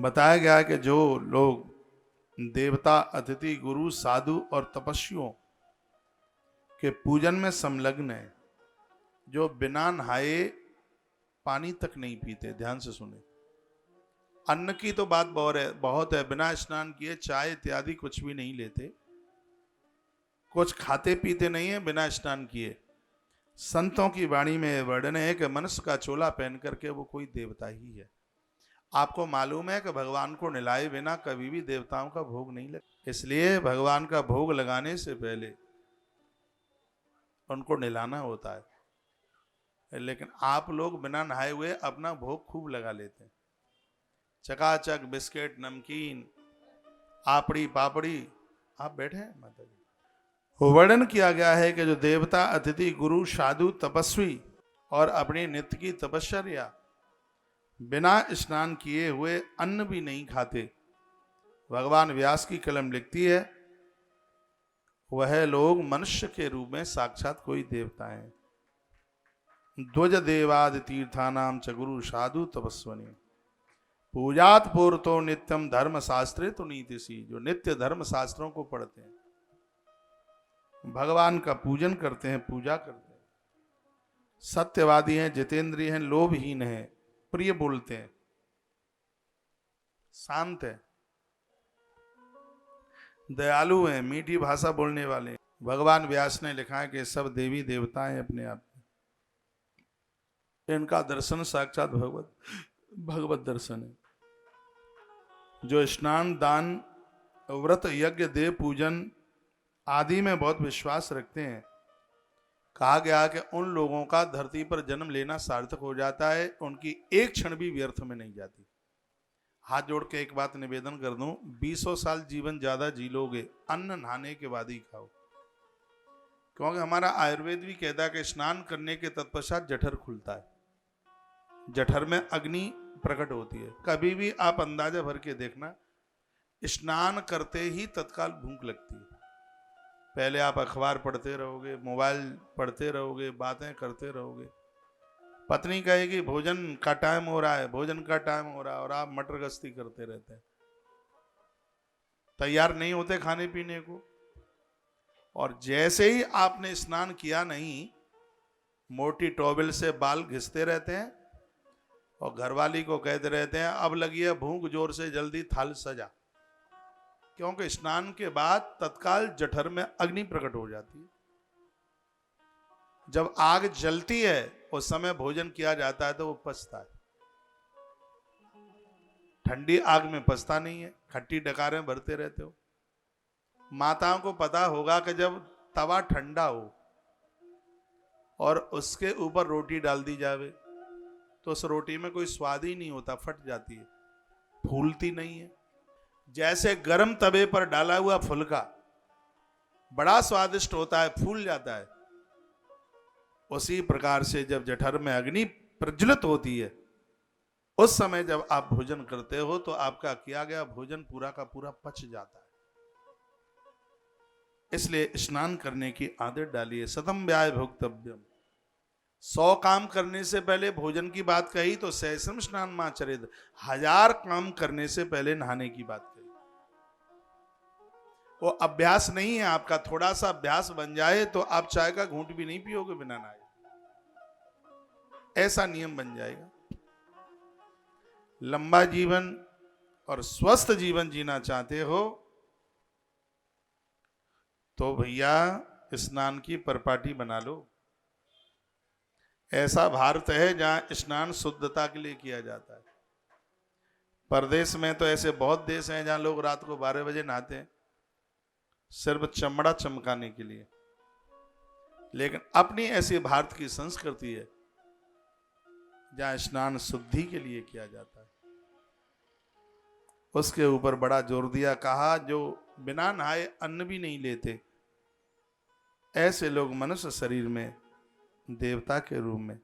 बताया गया कि जो लोग देवता, अतिथि, गुरु, साधु और तपस्वियों के पूजन में संलग्न है, जो बिना नहाए पानी तक नहीं पीते, ध्यान से सुने। अन्न की तो बात बहुत है, बिना स्नान किए चाय इत्यादि कुछ भी नहीं लेते, कुछ खाते पीते नहीं है बिना स्नान किए। संतों की वाणी में वर्णन है कि मनुष्य का चोला पहन करके वो कोई देवता ही है। आपको मालूम है कि भगवान को नहलाए बिना कभी भी देवताओं का भोग नहीं लगता, इसलिए भगवान का भोग लगाने से पहले उनको नहलाना होता है। लेकिन आप लोग बिना नहाए हुए अपना भोग खूब लगा लेते हैं, चकाचक बिस्किट, नमकीन, आपड़ी पापड़ी। आप बैठे हैं माता जी। वर्णन किया गया है कि जो देवता, अतिथि, गुरु, साधु, तपस्वी और अपनी नित्य की तपस्या बिना स्नान किए हुए अन्न भी नहीं खाते, भगवान व्यास की कलम लिखती है, वह लोग मनुष्य के रूप में साक्षात कोई देवता है। ध्वज देवादि तीर्थानाम च गुरु साधु तपस्वनी पूजात पूर्तो नित्यम धर्म शास्त्रे तो नीतिसी। जो नित्य धर्म शास्त्रों को पढ़ते हैं, भगवान का पूजन करते हैं, पूजा करते हैं, सत्यवादी हैं, जितेंद्रिय हैं, लोभहीन हैं, प्रिय बोलते हैं, शांत है, दयालु हैं, मीठी भाषा बोलने वाले हैं। भगवान व्यास ने लिखा है कि सब देवी देवता हैं अपने आप में, इनका दर्शन साक्षात भगवत दर्शन है। जो स्नान, दान, व्रत, यज्ञ, देव पूजन आदि में बहुत विश्वास रखते हैं, कहा गया कि उन लोगों का धरती पर जन्म लेना सार्थक हो जाता है, उनकी एक क्षण भी व्यर्थ में नहीं जाती। हाथ जोड़ के एक बात निवेदन कर दूं, 20 साल जीवन ज्यादा जी लोगे, अन्न नहाने के बाद ही खाओ। क्योंकि हमारा आयुर्वेद भी कहता है कि स्नान करने के तत्पश्चात जठर खुलता है, जठर में अग्नि प्रकट होती है। कभी भी आप अंदाजा भर के देखना, स्नान करते ही तत्काल भूख लगती है। पहले आप अखबार पढ़ते रहोगे, मोबाइल पढ़ते रहोगे, बातें करते रहोगे, पत्नी कहेगी भोजन का टाइम हो रहा है, भोजन का टाइम हो रहा है, और आप मटर गश्ती करते रहते हैं, तैयार नहीं होते खाने पीने को। और जैसे ही आपने स्नान किया नहीं, मोटी टॉवेल से बाल घिसते रहते हैं और घरवाली को कहते रहते हैं अब लगी है भूख जोर से, जल्दी थाल सजा। क्योंकि स्नान के बाद तत्काल जठर में अग्नि प्रकट हो जाती है। जब आग जलती है उस समय भोजन किया जाता है तो वो पचता है, ठंडी आग में पचता नहीं है, खट्टी डकारें भरते रहते हो। माताओं को पता होगा कि जब तवा ठंडा हो और उसके ऊपर रोटी डाल दी जावे तो उस रोटी में कोई स्वाद ही नहीं होता, फट जाती है, फूलती नहीं है। जैसे गर्म तवे पर डाला हुआ फुलका बड़ा स्वादिष्ट होता है, फूल जाता है, उसी प्रकार से जब जठर में अग्नि प्रज्वलित होती है उस समय जब आप भोजन करते हो तो आपका किया गया भोजन पूरा का पूरा पच जाता है। इसलिए स्नान करने की आदत डालिए। सतम व्याय भोक्तव्यम, 100 काम करने से पहले भोजन की बात कही तो सहस्रम स्नान माचरित, 1000 काम करने से पहले नहाने की बात कही। वो अभ्यास नहीं है आपका, थोड़ा सा अभ्यास बन जाए तो आप चाय का घूंट भी नहीं पियोगे बिना नहाए, ऐसा नियम बन जाएगा। लंबा जीवन और स्वस्थ जीवन जीना चाहते हो तो भैया स्नान की परपाटी बना लो। ऐसा भारत है जहां स्नान शुद्धता के लिए किया जाता है। परदेश में तो ऐसे बहुत देश हैं जहां लोग रात को 12 बजे नहाते हैं, सिर्फ चमड़ा चमकाने के लिए। लेकिन अपनी ऐसी भारत की संस्कृति है जहां स्नान शुद्धि के लिए किया जाता है। उसके ऊपर बड़ा जोर दिया, कहा जो बिना नहाए अन्न भी नहीं लेते, ऐसे लोग मनुष्य शरीर में देवता के रूप में